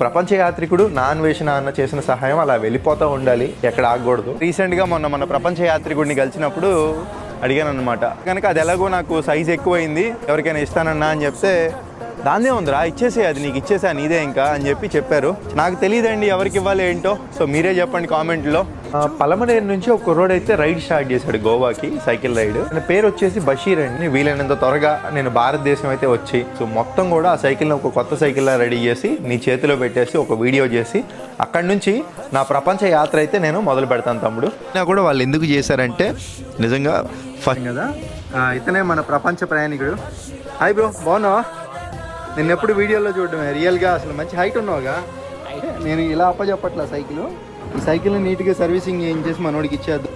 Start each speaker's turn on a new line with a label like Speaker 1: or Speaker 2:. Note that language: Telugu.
Speaker 1: ప్రపంచ యాత్రికుడు నాన్ వేసిన అన్న చేసిన సహాయం అలా వెళ్ళిపోతూ ఉండాలి, ఎక్కడ ఆగకూడదు. రీసెంట్గా మన ప్రపంచ యాత్రికుడిని కలిసినప్పుడు అడిగాను అనమాట, కనుక అది ఎలాగో నాకు సైజ్ ఎక్కువైంది, ఎవరికైనా ఇస్తానన్నా అని చెప్తే దాన్నే ఉందిరా ఇచ్చేసే, అది నీకు ఇచ్చేసా నీదే ఇంకా అని చెప్పారు. నాకు తెలియదండి ఎవరికి ఇవ్వాలి ఏంటో, సో మీరే చెప్పండి కామెంట్లో. పలమనేరు నుంచి ఒక కుర్రోడు అయితే రైడ్ స్టార్ట్ చేశాడు గోవాకి, సైకిల్ రైడ్. ఆయన పేరు వచ్చేసి బషీర్ అండి. వీలైనంత త్వరగా నేను భారతదేశం అయితే వచ్చి సో మొత్తం కూడా ఆ సైకిల్ని ఒక కొత్త సైకిల్లా రెడీ చేసి నీ చేతిలో పెట్టేసి ఒక వీడియో చేసి అక్కడి నుంచి నా ప్రపంచ యాత్ర అయితే నేను మొదలు పెడతాను తమ్ముడు. నా కూడా వాళ్ళు ఎందుకు చేశారంటే నిజంగా ఫస్ట్ కదా, ఇతనే మన ప్రపంచ ప్రయాణికుడు. హాయ్ బ్రో, బాగున్నావా? నేను ఎప్పుడు వీడియోలో చూడడమే, రియల్గా అసలు మంచి హైట్ ఉన్నావుగా. నేను ఇలా అప్పచెప్పట్లా సైకిల్, ఈ సైకిల్ని నీట్గా సర్వీసింగ్ చేయించేసి మనోడికి ఇచ్చేద్దాం.